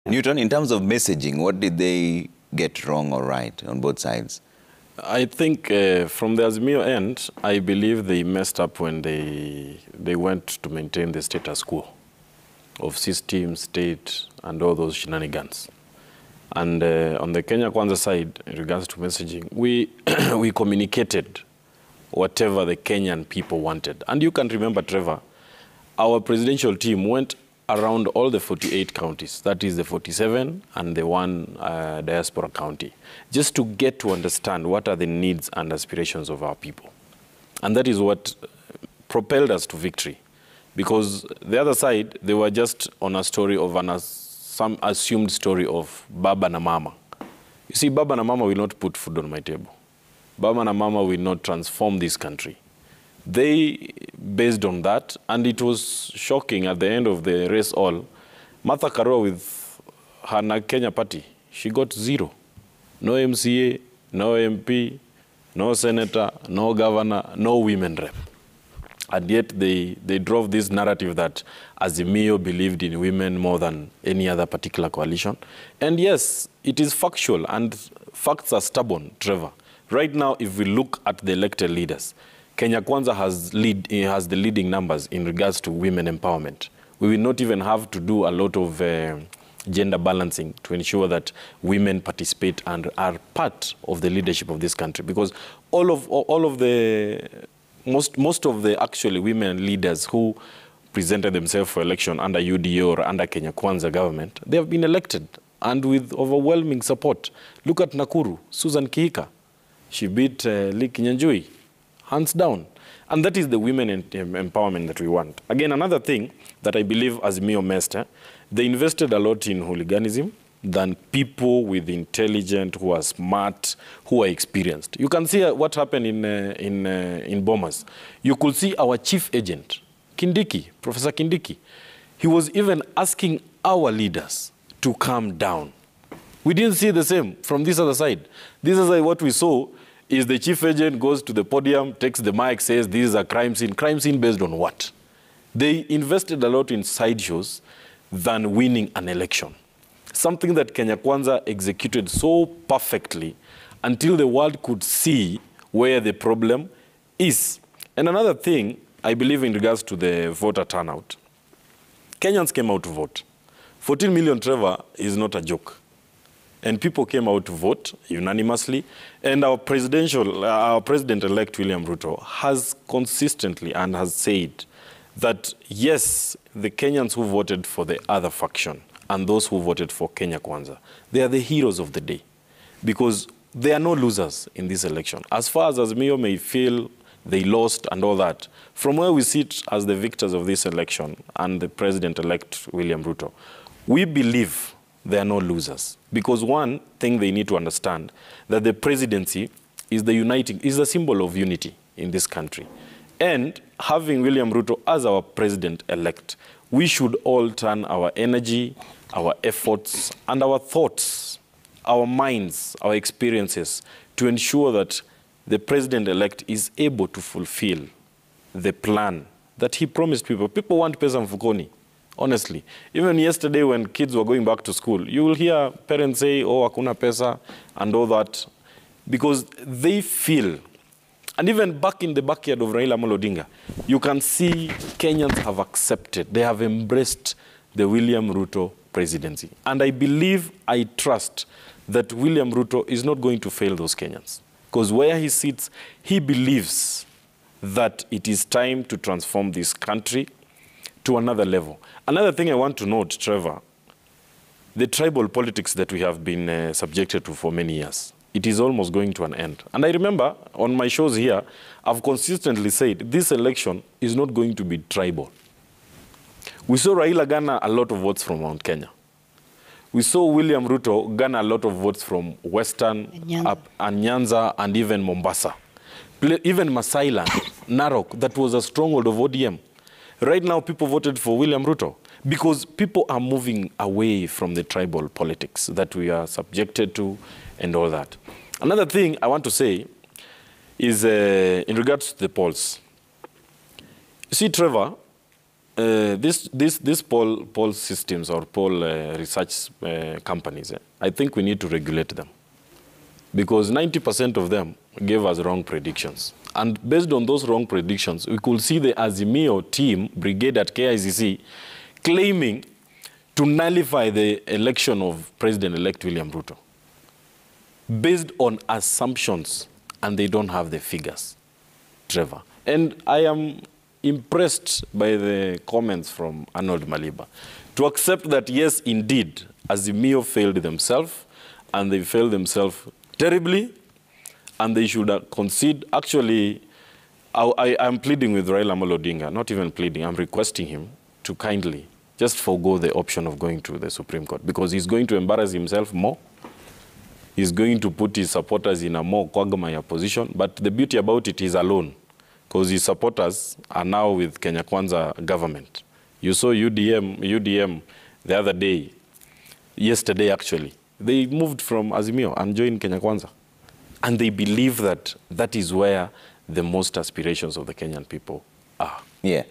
Newton, in terms of messaging, what did they get wrong or right on both sides? I think from the Azimio end, I believe they messed up when they went to maintain the status quo of system, state, and all those shenanigans. And on the Kenya Kwanza side, in regards to messaging, we communicated whatever the Kenyan people wanted. And you can remember, Trevor, our presidential team went around all the 48 counties, that is the 47 and the one diaspora county, just to get to understand what are the needs and aspirations of our people. And that is what propelled us to victory. Because the other side, they were just on a story of some assumed story of Baba na Mama. You see, Baba na Mama will not put food on my table. Baba na Mama will not transform this country. They based on that, and it was shocking at the end of the race all. Martha Karua with her Kenya party, she got 0. No MCA, no MP, no senator, no governor, no women rep. And yet they drove this narrative that Azimio believed in women more than any other particular coalition. And yes, it is factual, and facts are stubborn, Trevor. Right now, if we look at the elected leaders, Kenya Kwanza has the leading numbers in regards to women empowerment. We will not even have to do a lot of gender balancing to ensure that women participate and are part of the leadership of this country. Because most of the actually women leaders who presented themselves for election under UDA or under Kenya Kwanza government, they have been elected and with overwhelming support. Look at Nakuru, Susan Kihika. She beat Lee Kinyanjui. Hands down. And that is the women empowerment that we want. Again, another thing that I believe Azimio messed, they invested a lot in hooliganism than people with intelligence, who are smart, who are experienced. You can see what happened in Bomas. You could see our chief agent, Kindiki, Professor Kindiki. He was even asking our leaders to calm down. We didn't see the same from this other side. This is what we saw. Is the chief agent goes to the podium, takes the mic, says this is a crime scene. Crime scene based on what? They invested a lot in sideshows than winning an election. Something that Kenya Kwanza executed so perfectly until the world could see where the problem is. And another thing, I believe in regards to the voter turnout. Kenyans came out to vote. 14 million, Trevor, is not a joke. And people came out to vote unanimously. And our president-elect William Ruto has consistently and has said that, yes, the Kenyans who voted for the other faction and those who voted for Kenya Kwanza, they are the heroes of the day. Because there are no losers in this election. As far as Azimio may feel they lost and all that, from where we sit as the victors of this election and the president-elect William Ruto, we believe there are no losers. Because one thing they need to understand, that the presidency is the symbol of unity in this country. And having William Ruto as our president-elect, we should all turn our energy, our efforts, and our thoughts, our minds, our experiences, to ensure that the president-elect is able to fulfill the plan that he promised people. People want pesa mfukoni. Honestly, even yesterday when kids were going back to school, you will hear parents say, oh, hakuna pesa and all that, because they feel, and even back in the backyard of Raila Amolo Odinga, you can see Kenyans have accepted, they have embraced the William Ruto presidency. And I believe, I trust that William Ruto is not going to fail those Kenyans. Because where he sits, he believes that it is time to transform this country to another level. Another thing I want to note, Trevor, the tribal politics that we have been subjected to for many years, it is almost going to an end. And I remember on my shows here, I've consistently said this election is not going to be tribal. We saw Raila garner a lot of votes from Mount Kenya. We saw William Ruto garner a lot of votes from Western, Nyanza, and even Mombasa. Even Masai Land, Narok, that was a stronghold of ODM. Right now, people voted for William Ruto because people are moving away from the tribal politics that we are subjected to and all that. Another thing I want to say is in regards to the polls. You see, Trevor, This poll systems or poll research companies, I think we need to regulate them, because 90% of them gave us wrong predictions. And based on those wrong predictions, we could see the Azimio team, brigade at KICC, claiming to nullify the election of President-elect William Ruto, based on assumptions, and they don't have the figures, Trevor. And I am impressed by the comments from Arnold Maliba to accept that, yes, indeed, Azimio failed themselves, and they failed themselves terribly, and they should concede. Actually, I'm pleading with Raila Amolo Odinga, not even pleading, I'm requesting him to kindly just forgo the option of going to the Supreme Court, because he's going to embarrass himself more. He's going to put his supporters in a more quagmire position. But the beauty about it, he's alone, because his supporters are now with Kenya Kwanza government. You saw UDM the other day, yesterday actually. They moved from Azimio and joined Kenya Kwanza. And they believe that that is where the most aspirations of the Kenyan people are. Yeah.